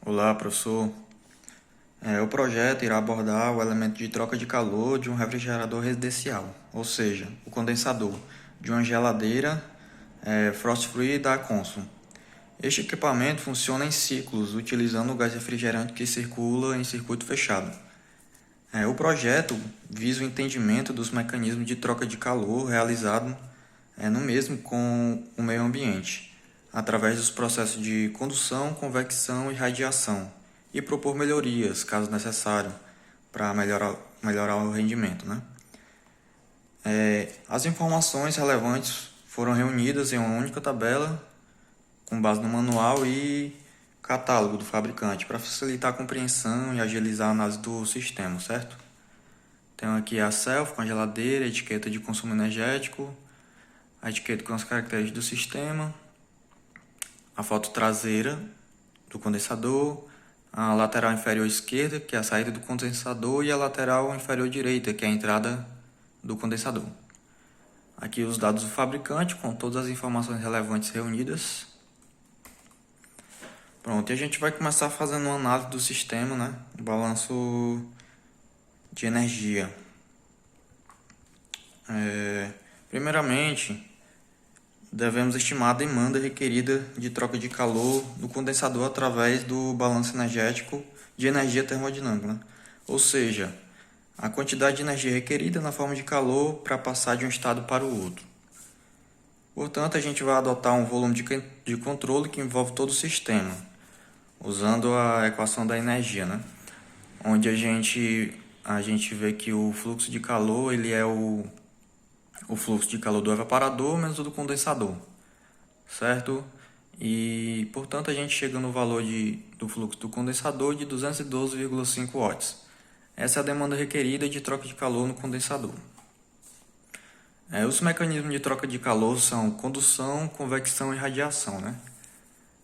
Olá, professor. O projeto irá abordar o elemento de troca de calor de um refrigerador residencial, ou seja, o condensador de uma geladeira frost-free da Consul. Este equipamento funciona em ciclos, utilizando o gás refrigerante que circula em circuito fechado. O projeto visa o entendimento dos mecanismos de troca de calor realizado no mesmo com o meio ambiente, através dos processos de condução, convecção e radiação, e propor melhorias, caso necessário, para melhorar o rendimento. As informações relevantes foram reunidas em uma única tabela, com base no manual e catálogo do fabricante, para facilitar a compreensão e agilizar a análise do sistema, certo? Tenho aqui a selfie com a geladeira, a etiqueta de consumo energético, a etiqueta com as características do sistema, a foto traseira do condensador, a lateral inferior esquerda, que é a saída do condensador, e a lateral inferior direita, que é a entrada do condensador. Aqui os dados do fabricante, com todas as informações relevantes reunidas. Pronto, e a gente vai começar fazendo uma análise do sistema, o balanço de energia. Primeiramente, devemos estimar a demanda requerida de troca de calor do condensador através do balanço energético de energia termodinâmica, Ou seja, a quantidade de energia requerida na forma de calor para passar de um estado para o outro. Portanto, a gente vai adotar um volume de controle que envolve todo o sistema, usando a equação da energia, onde a gente vê que o fluxo de calor ele é o fluxo de calor do evaporador menos o do condensador, certo? E, portanto, a gente chega no valor do fluxo do condensador de 212,5 watts. Essa é a demanda requerida de troca de calor no condensador. Os mecanismos de troca de calor são condução, convecção e radiação,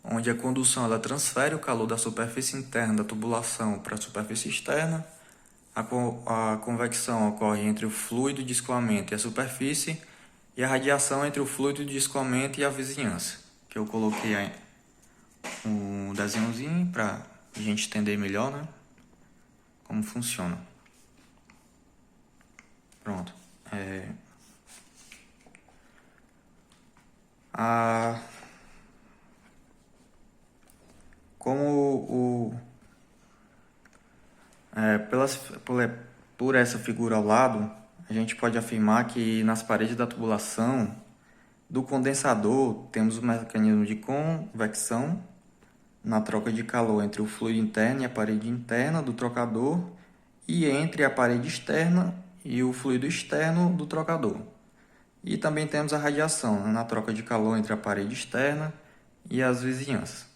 onde a condução ela transfere o calor da superfície interna da tubulação para a superfície externa. A convecção ocorre entre o fluido de escoamento e a superfície, e a radiação entre o fluido de escoamento e a vizinhança, que eu coloquei aí um desenhozinho para a gente entender melhor, como funciona. Pronto. Por essa figura ao lado, a gente pode afirmar que nas paredes da tubulação do condensador temos o mecanismo de convecção na troca de calor entre o fluido interno e a parede interna do trocador e entre a parede externa e o fluido externo do trocador. E também temos a radiação na troca de calor entre a parede externa e as vizinhanças.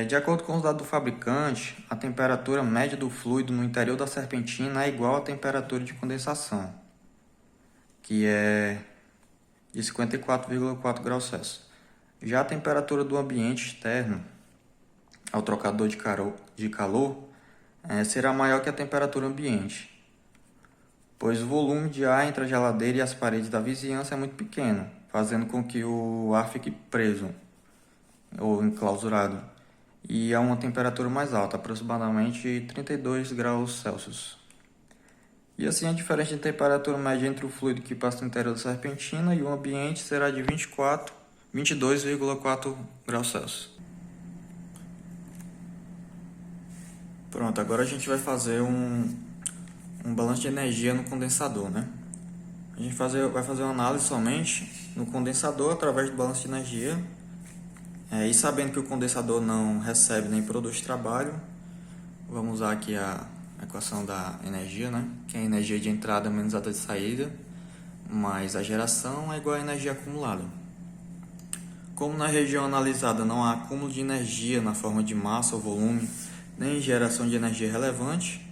De acordo com os dados do fabricante, a temperatura média do fluido no interior da serpentina é igual à temperatura de condensação, que é de 54,4 graus Celsius. Já a temperatura do ambiente externo ao trocador de calor será maior que a temperatura ambiente, pois o volume de ar entre a geladeira e as paredes da vizinhança é muito pequeno, fazendo com que o ar fique preso ou enclausurado, e a uma temperatura mais alta, aproximadamente 32 graus Celsius. E assim a diferença de temperatura média entre o fluido que passa no interior da serpentina e o ambiente será de 22,4 graus Celsius. Pronto, agora a gente vai fazer um balanço de energia no condensador, A gente vai fazer uma análise somente no condensador através do balanço de energia. E sabendo que o condensador não recebe nem produz trabalho, vamos usar aqui a equação da energia, que é a energia de entrada menos a de saída, mais a geração é igual a energia acumulada. Como na região analisada não há acúmulo de energia na forma de massa ou volume, nem geração de energia relevante,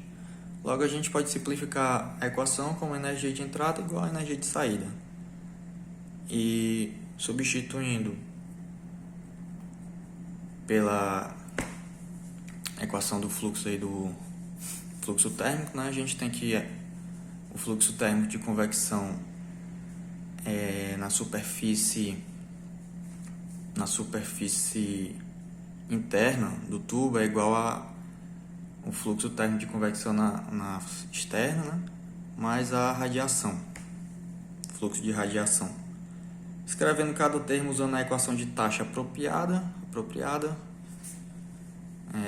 logo a gente pode simplificar a equação como energia de entrada igual a energia de saída. E substituindo pela equação do fluxo do fluxo térmico, a gente tem que o fluxo térmico de convecção na superfície interna do tubo é igual a o fluxo térmico de convecção na externa, né? Mais a radiação, fluxo de radiação. Escrevendo cada termo usando a equação de taxa apropriada,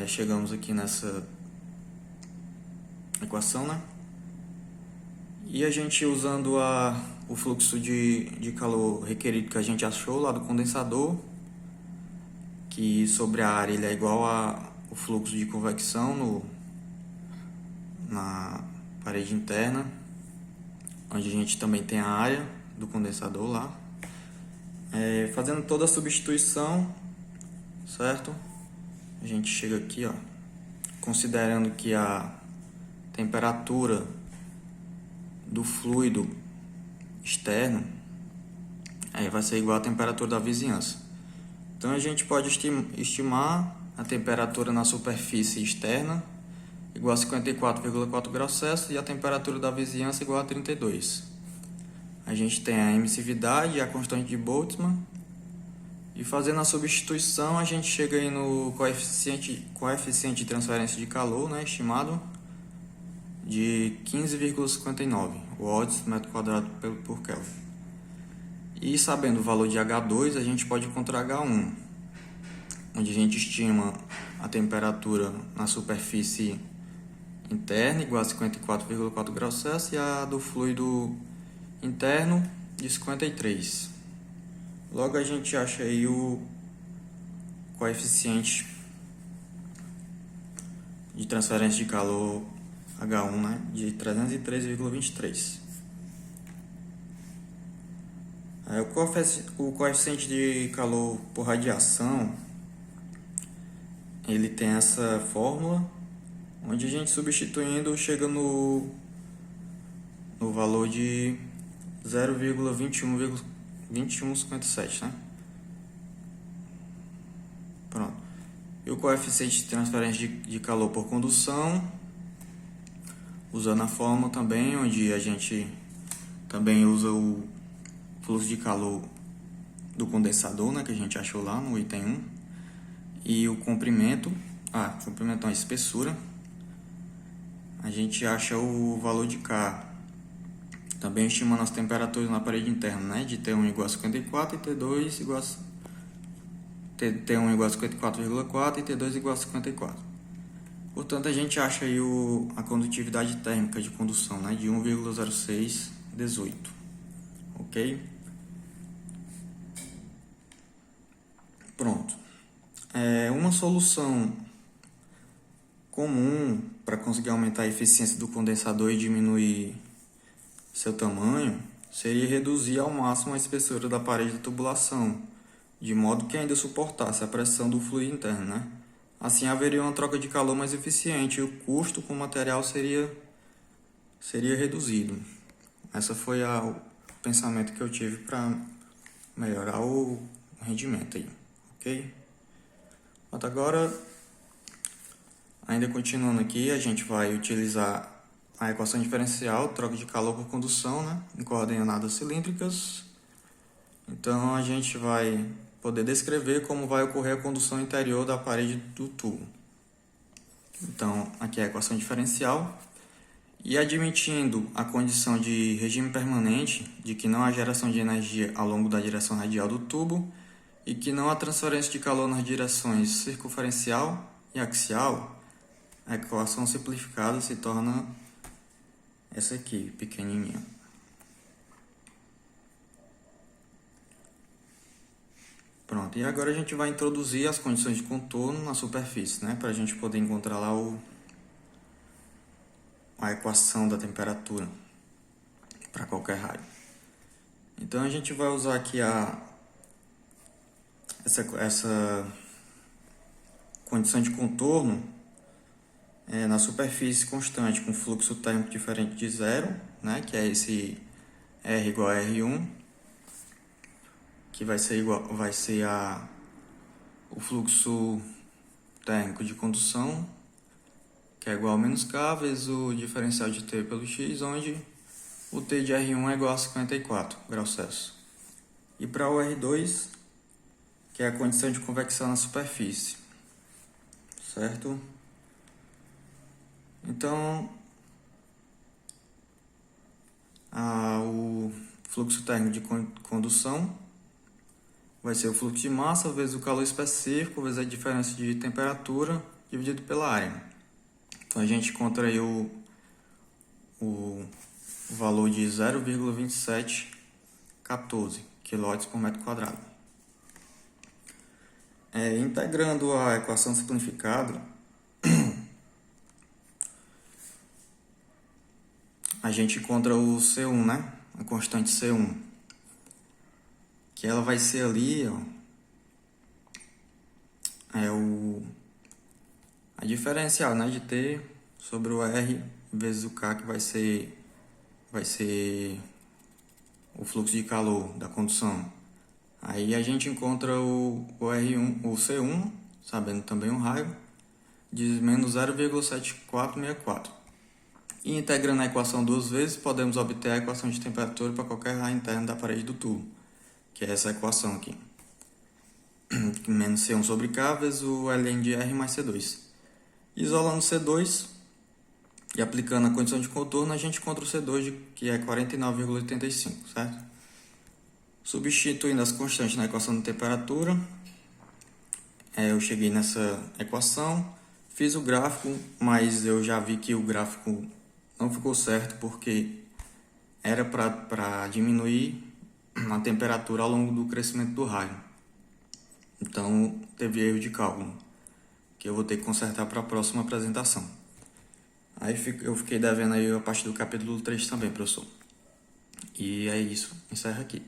chegamos aqui nessa equação, né? E a gente usando o fluxo de calor requerido que a gente achou lá do condensador, que sobre a área ele é igual ao fluxo de convecção na parede interna, onde a gente também tem a área do condensador lá. Fazendo toda a substituição, certo? A gente chega aqui, ó, considerando que a temperatura do fluido externo vai ser igual à temperatura da vizinhança. Então a gente pode estimar a temperatura na superfície externa igual a 54,4 graus Celsius e a temperatura da vizinhança igual a 32. A gente tem a emissividade e a constante de Boltzmann. E fazendo a substituição, a gente chega aí no coeficiente de transferência de calor, né, estimado de 15,59 watts por metro quadrado por Kelvin. E sabendo o valor de H2, a gente pode encontrar H1, onde a gente estima a temperatura na superfície interna igual a 54,4 graus Celsius e a do fluido interno de 53. Logo a gente acha aí o coeficiente de transferência de calor H1, né, de 303,23. O coeficiente de calor por radiação, ele tem essa fórmula, onde a gente substituindo chega no valor de 0,2157, né? Pronto. E o coeficiente de transferência de calor por condução, usando a fórmula também, onde a gente também usa o fluxo de calor do condensador, né, que a gente achou lá no item 1, e o comprimento, comprimento não, a espessura, a gente acha o valor de K, também estimando as temperaturas na parede interna, né, de T1 igual a 54 e T1 igual a 54,4 e T2 igual a 54. Portanto, a gente acha aí a condutividade térmica de condução, né, de 1,0618, ok? Pronto. Uma solução comum para conseguir aumentar a eficiência do condensador e diminuir seu tamanho seria reduzir ao máximo a espessura da parede da tubulação, de modo que ainda suportasse a pressão do fluido interno, né? Assim haveria uma troca de calor mais eficiente e o custo com o material seria reduzido. Esse foi o pensamento que eu tive para melhorar o rendimento aí, ok? Mas agora, ainda continuando aqui, a gente vai utilizar a equação diferencial, troca de calor por condução, né, em coordenadas cilíndricas. Então a gente vai poder descrever como vai ocorrer a condução interior da parede do tubo. Então aqui é a equação diferencial. E admitindo a condição de regime permanente, de que não há geração de energia ao longo da direção radial do tubo e que não há transferência de calor nas direções circunferencial e axial, a equação simplificada se torna essa aqui, pequenininha. Pronto, e agora a gente vai introduzir as condições de contorno na superfície, né, para a gente poder encontrar lá a equação da temperatura para qualquer raio. Então a gente vai usar aqui essa condição de contorno na superfície constante com fluxo térmico diferente de zero, né, que é esse R igual a R1, que vai ser o fluxo térmico de condução, que é igual a menos K vezes o diferencial de T pelo X, onde o T de R1 é igual a 54 graus Celsius. E para o R2, que é a condição de convecção na superfície, certo? Então, o fluxo térmico de condução vai ser o fluxo de massa vezes o calor específico, vezes a diferença de temperatura, dividido pela área. Então, a gente encontra aí o valor de 0,2714 kW por metro quadrado. Integrando a equação simplificada, a gente encontra o C1, né? A constante C1, que ela vai ser ali, ó, a diferencial, né, de T sobre o R vezes o K, que vai ser o fluxo de calor da condução. Aí a gente encontra o R1, o C1, sabendo também o raio, de menos 0,7464. E integrando a equação duas vezes, podemos obter a equação de temperatura para qualquer raio interno da parede do tubo, que é essa equação aqui. Menos C1 sobre K vezes o ln de R mais C2. Isolando C2 e aplicando a condição de contorno, a gente encontra o C2, que é 49,85, certo? Substituindo as constantes na equação de temperatura, eu cheguei nessa equação, fiz o gráfico, mas eu já vi que o gráfico não ficou certo porque era para diminuir a temperatura ao longo do crescimento do raio. Então teve erro de cálculo, que eu vou ter que consertar para a próxima apresentação. Aí eu fiquei devendo aí a parte do capítulo 3 também, professor. E é isso, encerra aqui.